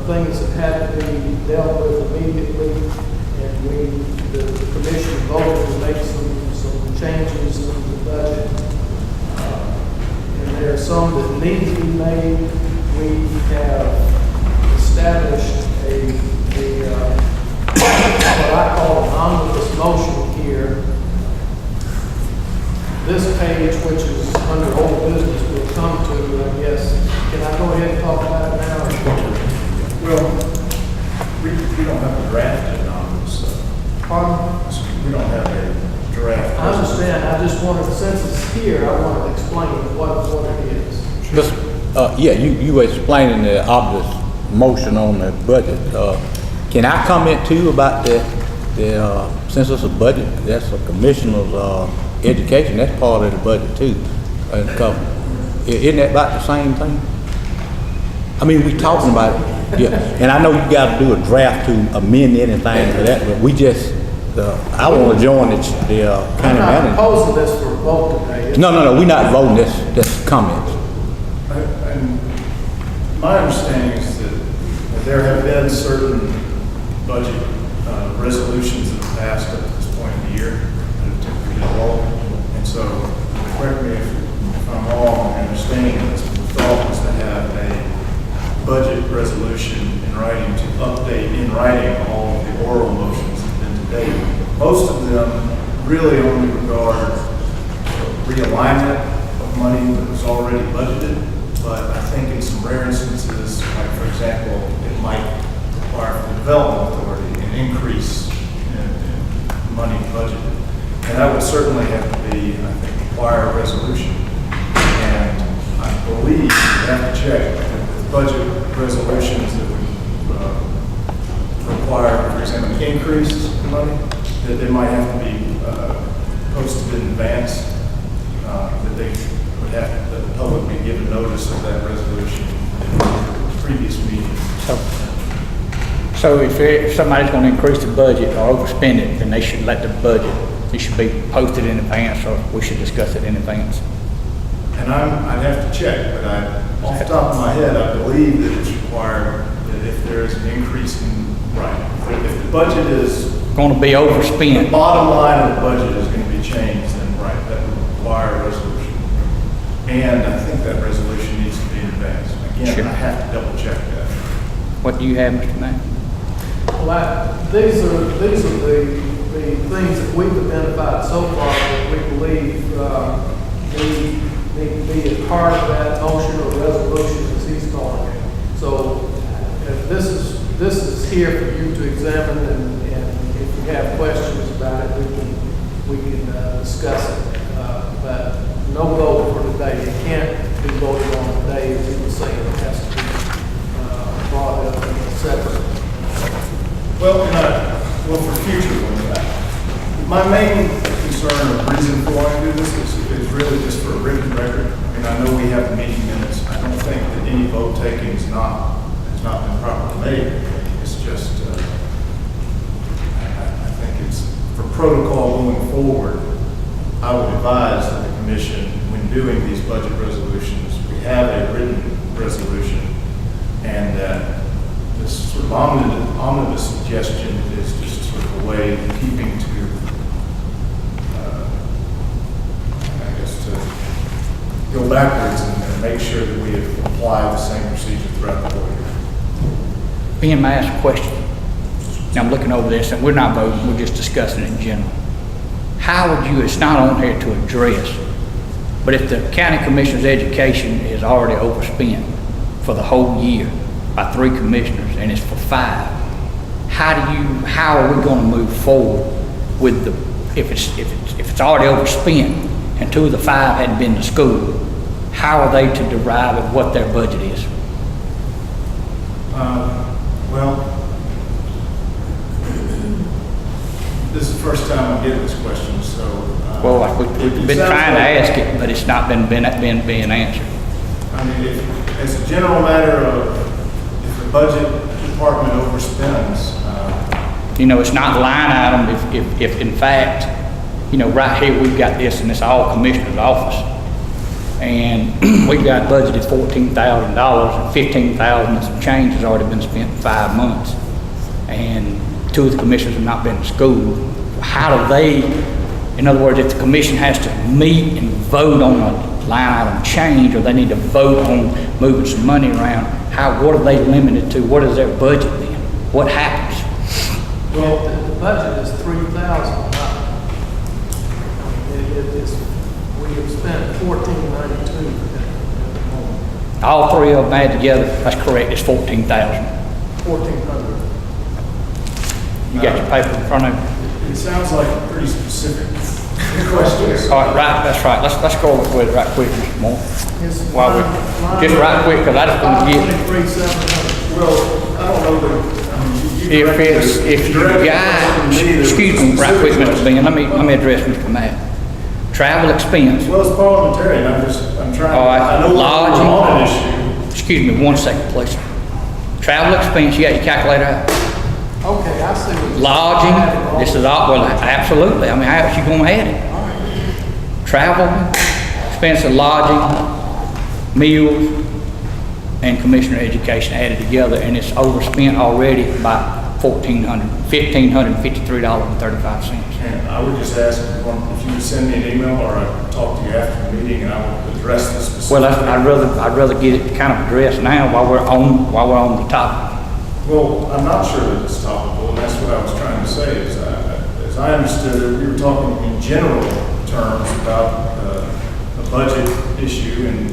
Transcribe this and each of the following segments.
things that had to be dealt with immediately, and the commission voted to make some changes in the budget. And there are some that need to be made. We have established what I call an omnibus motion here. This page, which is under old business, will come to, I guess. Can I go ahead and talk about it now? Well, we don't have a draft in omnibus. Pardon? We don't have a draft. I understand. I just wanted, since it's here, I wanted to explain what it is. Yeah, you were explaining the obvious motion on the budget. Can I comment too about since it's a budget, that's a commissioner's education, that's part of the budget too. Isn't that about the same thing? I mean, we talking about it, yeah. And I know you got to do a draft to amend anything to that, but we just, I want to join the county manager. I'm not proposing this for a vote today. No, we're not voting this comments. And my understanding is that there have been certain budget resolutions in the past up to this point in the year that have typically been rolled. And so, correct me if I'm wrong, my understanding is the thought was to have a budget resolution in writing to update in writing all of the oral motions that have been to date. Most of them really only regard realignment of money that was already budgeted, but I think in some rare instances, like for example, it might require from the development authority an increase in money budgeted. And that would certainly have to be, I think, require a resolution. And I believe we have to check with budget resolutions that would require, for example, an increase in money, that they might have to be posted in advance, that they would have, that the public be given notice of that resolution in the previous meeting. So if somebody's going to increase the budget or overspend it, then they should let the budget, it should be posted in advance, or we should discuss it in advance. And I'd have to check, but off the top of my head, I believe that it's required that if there is an increase in, if the budget is going to be overspent, the bottom line of the budget is going to be changed, then that would require a resolution. And I think that resolution needs to be in advance. Again, sure. I have to double check that. What do you have, Mr. Mack? Well, these are the things that we've identified so far that we believe need to be a part of that motion or resolution, as he's calling it. So this is here for you to examine, and if you have questions about it, we can discuss it. But no vote for today. It can't be voted on today, as he was saying. It has to be brought up in a separate. Well, for future ones, my main concern or reason for wanting to do this is really just for a written record. I mean, I know we have the meeting minutes. I don't think that any vote taking has not been properly made. It's just, I think it's for protocol going forward. I would advise that the commission, when doing these budget resolutions, we have a written resolution, and that this sort of omnibus suggestion is just sort of a way of keeping to, I guess, to go backwards and make sure that we have applied the same procedure throughout the whole year. Being asked a question. Now I'm looking over this, and we're not voting, we're just discussing it in general. How would you, it's not on here to address, but if the county commissioner's education is already overspent for the whole year by 3 commissioners and it's for 5, how are we going to move forward with if it's already overspent and 2 of the 5 hadn't been to school, how are they to derive of what their budget is? Well, this is the first time I'm getting this question, so. Well, we've been trying to ask it, but it's not been being answered. I mean, as a general matter of if the budget department overspends. It's not line item if in fact, right here we've got this and it's all commissioner's office. And we've got budgeted $14,000, and $15,000 and some change has already been spent in 5 months. And 2 of the commissioners have not been to school. How do they, in other words, if the commission has to meet and vote on a line item change, or they need to vote on moving some money around, what are they limited to? What is their budget then? What happens? Well, the budget is 3,000. We have spent 1,492 at the moment. All 3 of them added together, that's correct, it's 14,000. 1,400. You got your paper in front of you? It sounds like a pretty specific question. All right, right, that's right. Let's go over it right quick, Mr. Moore. It's While we, just right quick, because I just want to get, 523,700. Well, I don't know that, I mean, you if you got, excuse me, right quick, Mr. Ben, let me address Mr. Matt. Travel expense, Well, it's parliamentarian, I'm trying, all right, I know we're on an issue. excuse me, 1 second, please. Travel expense, you got your calculator out? Okay, I see what you're Lodging, this is all, well, absolutely, I mean, how else you gonna add it? Travel, expense of lodging, meals, and commissioner education added together, and it's overspent already by $1,553.35. And I would just ask if you would send me an email or I'd talk to you after the meeting and I will address this specific. Well, I'd rather get it kind of addressed now while we're on the topic. Well, I'm not sure that it's topical, and that's what I was trying to say, is as I understood it, we were talking in general terms about a budget issue, and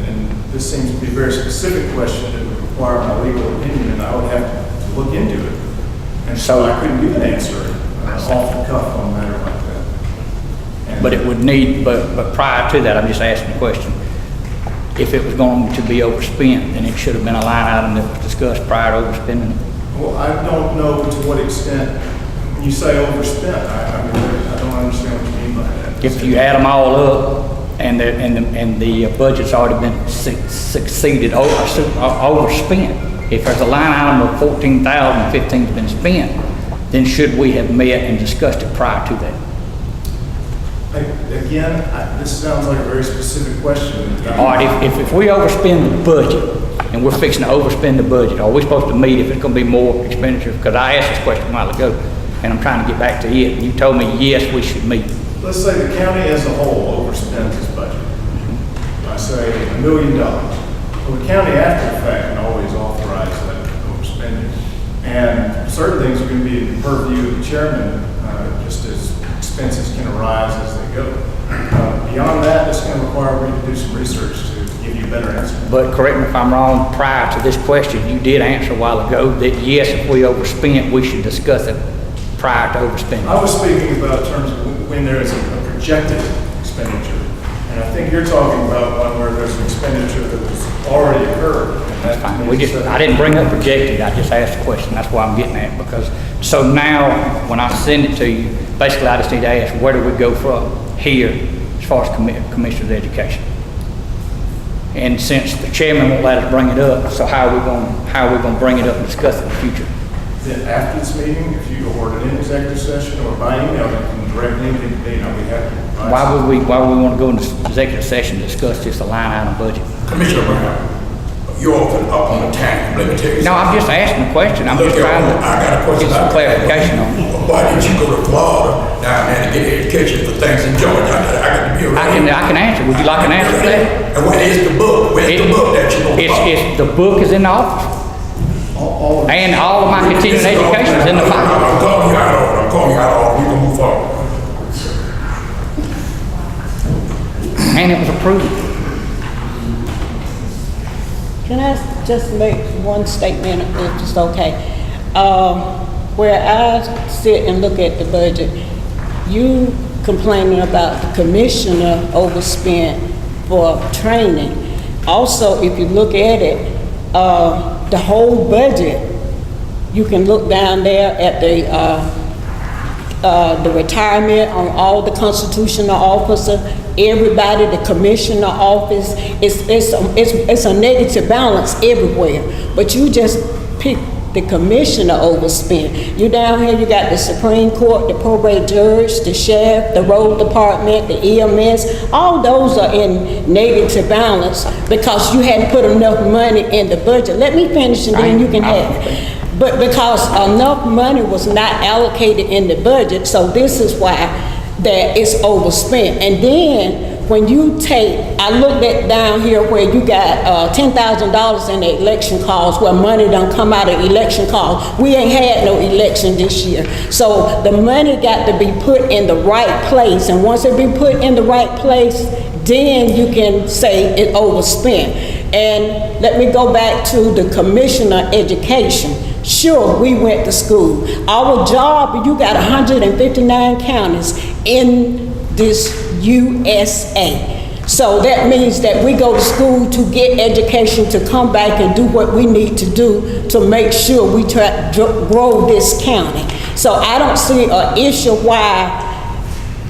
this seems to be a very specific question that would require my legal opinion, and I would have to look into it. And so I couldn't give an answer off the cuff on a matter like that. And But it would need, but prior to that, I'm just asking the question. If it was going to be overspent, then it should have been a line item that was discussed prior to overspending it. Well, I don't know to what extent, when you say overspent, I don't understand what you mean by that. If you add them all up, and the budget's already been overspent. If there's a line item of 14,000, 15's been spent, then should we have met and discussed it prior to that? Again, this sounds like a very specific question. All right, if we overspend the budget, and we're fixing to overspend the budget, are we supposed to meet if it's gonna be more expenditure? Because I asked this question a while ago, and I'm trying to get back to it, and you told me, yes, we should meet. Let's say the county as a whole overspent its budget. I say $1 million. Well, the county after the fact can always authorize that overspending. And certain things are going to be in the purview of the chairman, just as expenses can arise as they go. Beyond that, it's going to require me to do some research to give you a better answer. But correct me if I'm wrong, prior to this question, you did answer a while ago that yes, if we overspent, we should discuss it prior to overspending. I was speaking about terms of when there is a projected expenditure. And I think you're talking about one where there's an expenditure that was already occurred. That's fine. I didn't bring up projected, I just asked a question, that's why I'm getting at, because, so now, when I send it to you, basically I just need to ask, where do we go from here as far as Commissioner's education? And since the chairman won't let us bring it up, so how are we going to bring it up and discuss it in the future? Then after this meeting, if you order an executive session or by email, you can directly into me, and I'll be happy to provide. Why would we want to go into executive session to discuss just a line item budget? Commissioner Brown, you're up on the tank. Let me tell you something. No, I'm just asking a question. I'm just trying to I got a question. get some clarification on it. Why didn't you go to Florida down there to get education for things in Georgia? I got to be around. I can answer. Would you like an answer to that? And where is the book? Where's the book that you're going to follow? The book is in the office. And all of my continuing education is in the file. I'm calling you out on it. I'm calling you out on it. We're going to move forward. And it was approved. Can I just make one statement, if it's okay? Where I sit and look at the budget, you complaining about the commissioner overspent for training. Also, if you look at it, the whole budget, you can look down there at the retirement on all the constitutional officers, everybody, the commissioner office. It's a negative balance everywhere. But you just pick the commissioner overspent. You down here, you got the Supreme Court, the probate judge, the sheriff, the road department, the EMS, all those are in negative balance because you hadn't put enough money in the budget. Let me finish and then you can have it. But because enough money was not allocated in the budget, so this is why that it's overspent. And then when you take, I looked at down here where you got $10,000 in the election costs, where money done come out of election costs. We ain't had no election this year. So the money got to be put in the right place. And once it be put in the right place, then you can say it overspent. And let me go back to the commissioner education. Sure, we went to school. Our job, you got 159 counties in this USA. So that means that we go to school to get education, to come back and do what we need to do to make sure we try to grow this county. So I don't see an issue why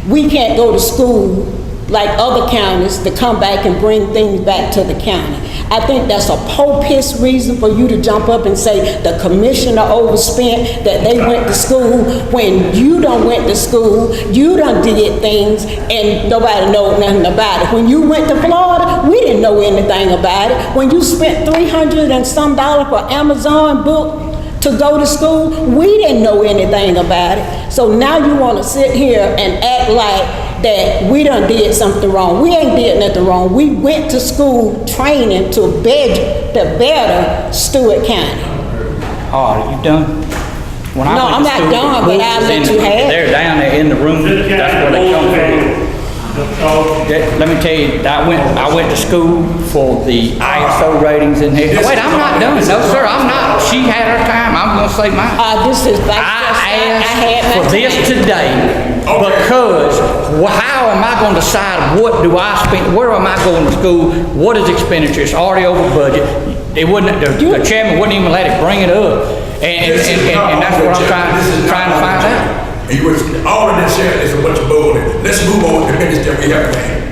we can't go to school like other counties to come back and bring things back to the county. I think that's a populist reason for you to jump up and say the commissioner overspent, that they went to school when you done went to school, you done did things and nobody know nothing about it. When you went to Florida, we didn't know anything about it. When you spent $300 and some for Amazon book to go to school, we didn't know anything about it. So now you want to sit here and act like that we done did something wrong. We ain't did nothing wrong. We went to school training to better Stewart County. Oh, are you done? When No, I'm not done, but I'll let you have it. They're down there in the room, that's where they come from. Let me tell you, I went to school for the ISO ratings in here. Wait, I'm not done. No, sir, I'm not. She had her time, I'm gonna say mine. This is I asked for this today because how am I going to decide what do I spend, where am I going to school, what is expenditure? It's already over budget. It wouldn't, the chairman wouldn't even let it bring it up. And that's what I'm trying to find out. All of this here is a bunch of bull. Let's move on to the minutes that we have planned.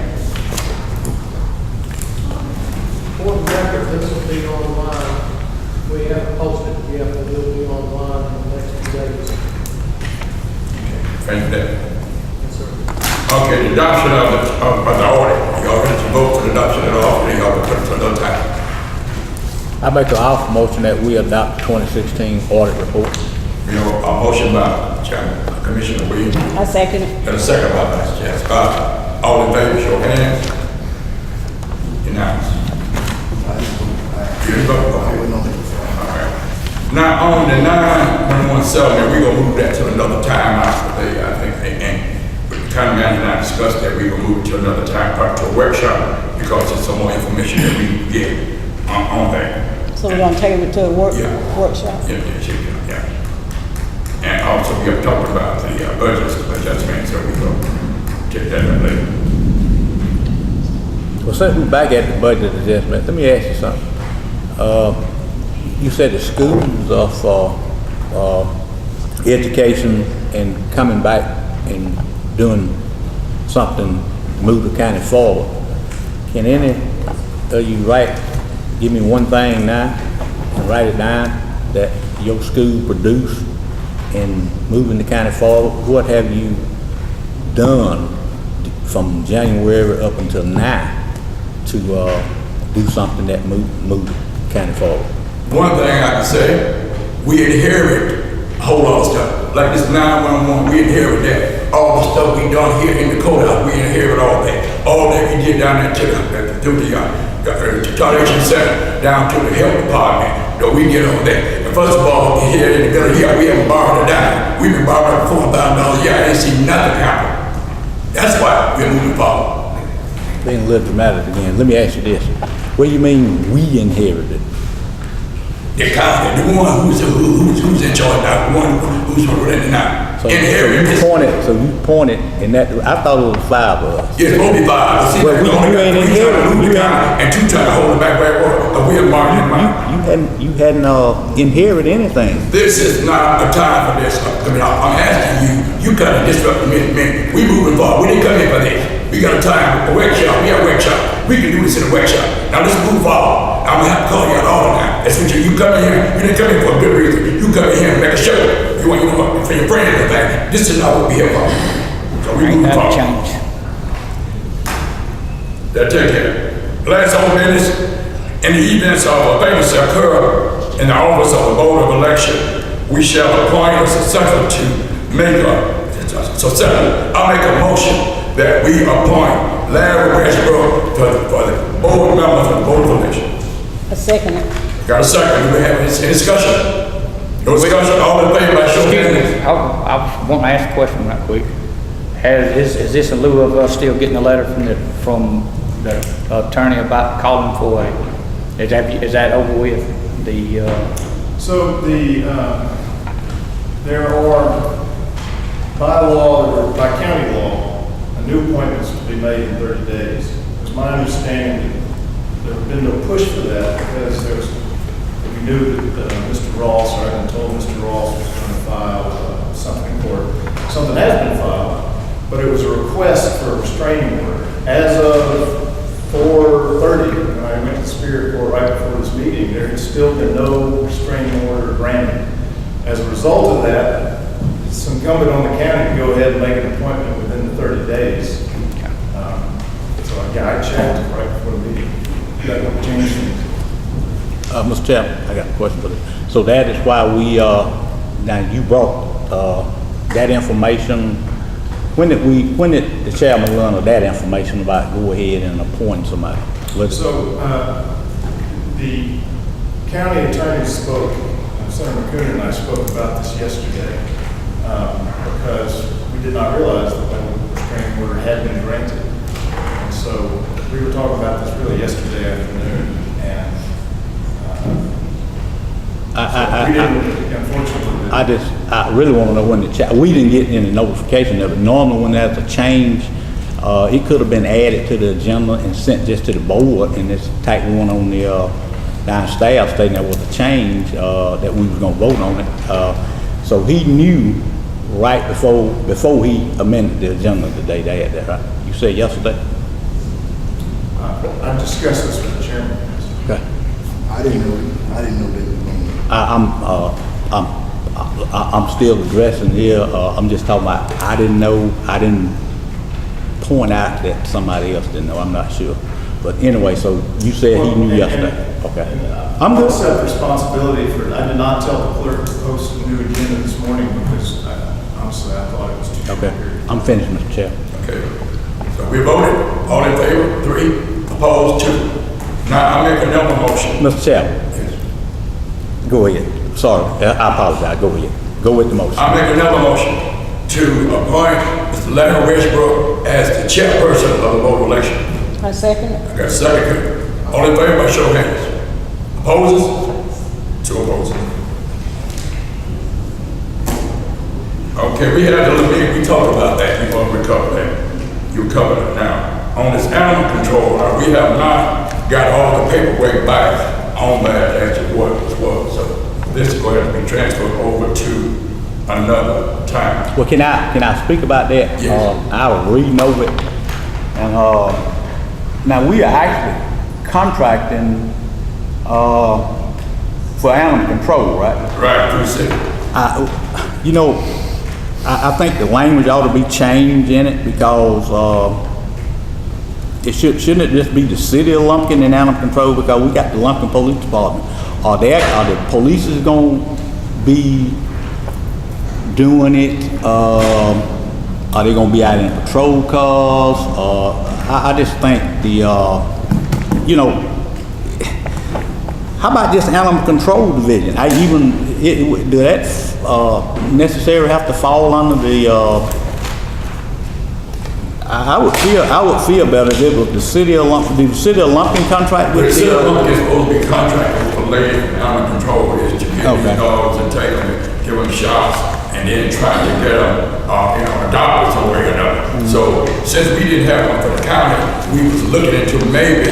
For the record, this will be online. We haven't posted it yet, but it'll be online in the next few days. Thank you, Dave. Yes, sir. Okay, the adoption of the audit. Y'all ready to vote for the adoption of the audit? Y'all will put it for another time. I make an off motion that we adopt the 2016 audit report. You know, a motion by Chairman, Commissioner Williams, I second it. and a second by Vice Chair Scott. All in favor, show hands. Unanimous. You vote, okay. All right. Now, on the 9-117, we're gonna move that to another time out today, I think, and with the county manager and I discussed that, we're gonna move it to another time, probably to a workshop, because there's some more information that we can get on that. So we're gonna table it to a workshop? Yeah. And also, we have talked about the budgets, adjustments, so we will take that up later. Well, since we're back at the budget adjustment, let me ask you something. You said the schools are for education and coming back and doing something to move the county forward. Can any of you give me one thing now and write it down that your school produced in moving the county forward? What have you done from January up until now to do something that move the county forward? One thing I can say, we inherit a whole lot of stuff. Like this 911, we inherit that. All the stuff we done here in the courthouse, we inherit all that. All that we did down there through the Toleration Center, down to the health department. We get on that. And first of all, here in the village, we haven't borrowed a dime. We've been borrowing $4,000 a year. I ain't seen nothing happen. That's why we're moving forward. Being a little dramatic again, let me ask you this. What do you mean we inherited? The county, the one who's in charge now, the one who's running now. So Inherited this. you pointed in that, I thought it was 5 of us. Yeah, it's supposed to be 5. See, Well, we you only got ain't 3 trying to inherited. move You the county, and 2 trying to hold it back where it was. But we are marking it right. You hadn't inherited anything. This is not a time for this. I mean, I'm asking you, you kind of disrupt the minute. We moving forward. We didn't come here for this. We got a time, a workshop, we have a workshop. We can do this in a workshop. Now let's move forward. I'm gonna have to call you out all the time. That's what you come in here, you didn't come in for a good reason. You come in here and make a show. You want, for your friends and that. This is not what we here for. So we Ain't move nothing forward. changed. That take care. Last on business, in the events of events occur in the office of the Board of Election, we shall appoint a successor to make a successor. I'll make a motion that we appoint Larry Westbrook for the board member for the Board of Election. A second it. Got a second? Do we have any discussion? No discussion? All in favor by show of Excuse me, hands? I want to ask a question right quick. Is this in lieu of us still getting a letter from the attorney about calling for a, is that over with? So there are, by law, or by county law, a new appointment is to be made in 30 days. It's my understanding that there have been no push for that because we knew that Mr. Ross, or I've been told Mr. Ross was going to file something in court. Something has been filed, but it was a request for a restraining order. As of 4:30, when I went to Superior Court right before this meeting, there had still been no restraining order granted. As a result of that, it's incumbent on the county to go ahead and make an appointment within the 30 days. So yeah, I checked right before the meeting. That would change things. Mr. Chairman, I got a question for you. So that is why we, now you brought, that information, when did the chairman learn of that information about go ahead and appoint somebody? So, the county attorney spoke, Senator McCoon and I spoke about this yesterday, because we did not realize that the restraining order had been granted. And so, we were talking about this really yesterday afternoon, and we didn't, unfortunately. I really want to know when we didn't get any notification of it. Normally when there's a change, it could have been added to the agenda and sent just to the board, and it's type one on the, down staff stating there was a change, that we was gonna vote on it. So he knew right before he amended the agenda the day they had that, right? You said yesterday? I discussed this with the chairman. Okay. I didn't know they were going to. I'm still addressing here, I'm just talking about, I didn't point out that somebody else didn't know, I'm not sure. But anyway, so you said he knew yesterday, okay. I'm I'm good. going to accept responsibility for it. I did not tell the clerk to post a new agenda this morning because honestly, I thought it was too short. Okay, I'm finished, Mr. Chair. Okay. So we voted. All in favor? 3. Opposed? 2. Now I make another motion. Mr. Chair, go ahead. Sorry, I apologize, go ahead. Go with the motion. I make another motion to appoint Mr. Larry Westbrook as the chairperson of the Board of Election. I second it. I got a second. All in favor by show of hands. Opposes? 2 opposing. Okay, we had a little meeting, we talked about that, you want to recover that. You covered it now. On this animal control, we have not got all the paperwork back on that as to what it was. So this is going to be transferred over to another time. Well, can I speak about that? Yes. I was reading over it, and now we are actually contracting for animal control, right? Right, through the city. I think the language ought to be changed in it because shouldn't it just be the city of Lumpkin and animal control, because we got the Lumpkin Police Department. Are the police is going to be doing it? Are they going to be out in patrol cars? I just think how about just animal control division? Do that necessarily have to fall under the? I would feel better if it was the city of Lumpkin. Did the city of Lumpkin contract with The city of Lumpkin is supposed to be contracted for lady animal control, is to get these dogs and take them and give them shots and then try to get them, adopted some way or another. So since we didn't have one for the county, we was looking into maybe,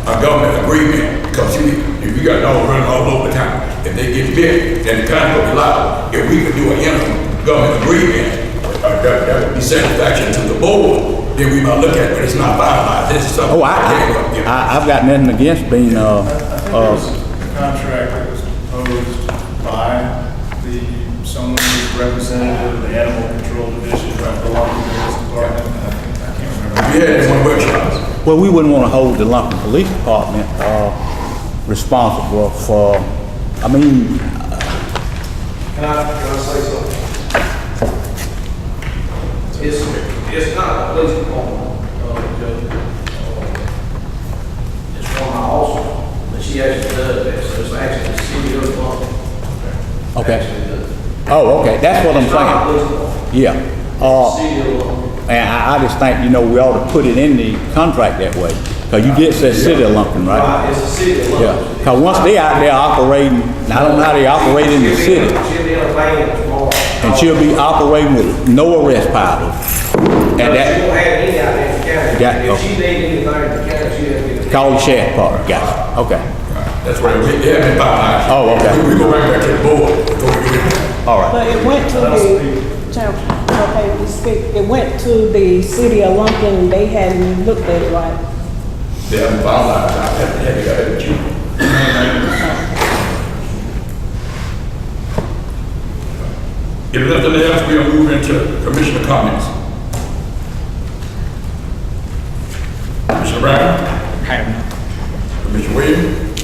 a government agreement, because if you got dogs running all over the town, if they get bit, then the county will be liable. If we could do a government agreement, that would be satisfaction to the board, then we might look at it, but it's not finalized. This is something. Oh, I've got nothing against being, I think there was a contract that was proposed by someone who's representative of the animal control division of the Local Police Department. I can't remember. We had it in one workshop. well, we wouldn't want to hold the Lumpkin Police Department, responsible for, I mean, Can I say something? It's not a police department, Judge. It's one of my officers, but she actually does that, so it's actually the city of London. Okay. Actually does. oh, okay, that's what I'm It's not a saying. police department. Yeah. City of London. And I just think, you know, we ought to put it in the contract that way. Cause you did say City of Lumpkin, right? Right, it's the city of Yeah, London. cause once they out there operating, I don't know how they operate in the city. She'll be in a van tomorrow. And she'll be operating with no arrest powers. And She that, won't have any out there in the county. Got- If she needs anything in the county, she has to get it. call the sheriff part, gotcha, okay, That's why they haven't been finalized. Oh, okay. We go right back to the board before we do it. all right. But it went to okay, we speak, it went to the city of Lumpkin, and they hadn't looked at it right. They haven't finalized. I have to get it you. If nothing else, we'll move into commissioner comments. Commissioner Brown, Have none. Commissioner Williams,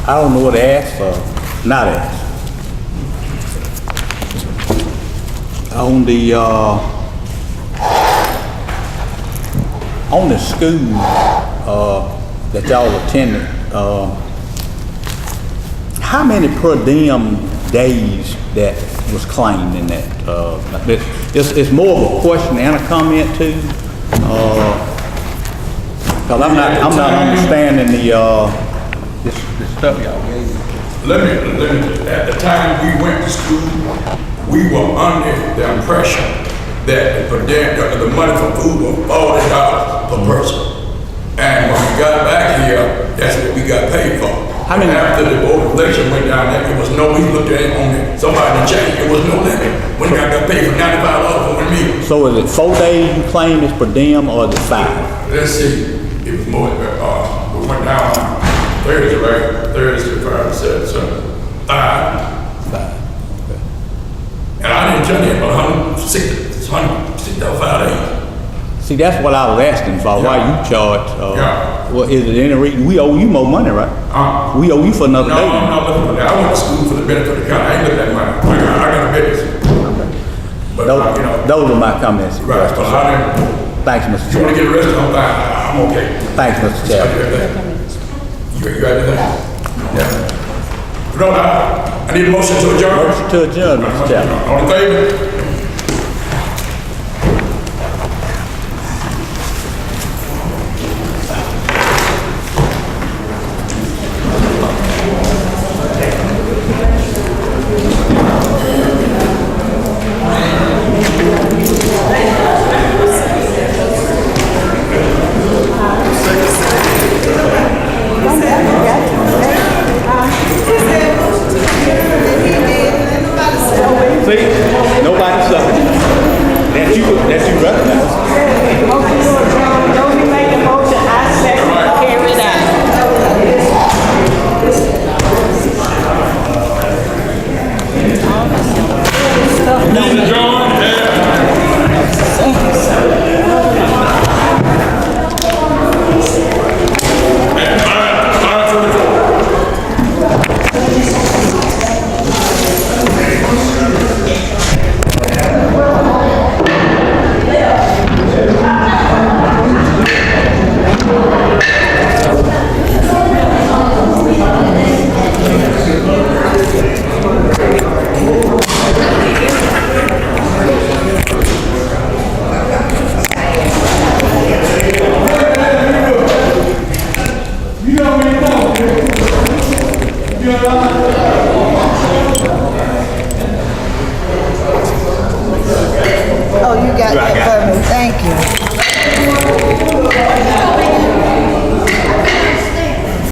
I don't know what to ask or not ask. On the school, that y'all attended, how many per diem days that was claimed in that? It's more of a question and a comment too. Cause I'm not understanding this stuff y'all gave me. let me, at the time we went to school, we were under the impression that the money for food was $40 per person. And when we got back here, that's what we got paid for. How many- After the overlation went down there, it was no, we looked at it on it, somebody changed, it was no limit. When I got paid for $95 for 1 meal. So is it 4 days you claim is per diem or is it 5? Let's see, it was more, we went down Thursday, right? Thursday, Friday, Saturday, Sunday, 5. 5. And I didn't tell you about 165 days. See, that's what I was asking for, why you charge, Yeah. well, is it any reason, we owe you more money, right? We owe you for another No, day. I'm not looking for that. I went to school for the benefit of the county. I ain't looking at money. I got a business. But, you know, Those are my comments. right, but I didn't, Thanks, Mr. if you want to Chairman. get arrested, I'm fine. I'm okay. Thanks, Mr. Chairman. You got anything? Yeah. No, I need a motion to adjourn. Motion to adjourn, Mr. Chairman. All in favor? See, nobody suffered. That you recognize. Don't be making motion, I second, carry that. Meeting adjourned Oh, you got that for me.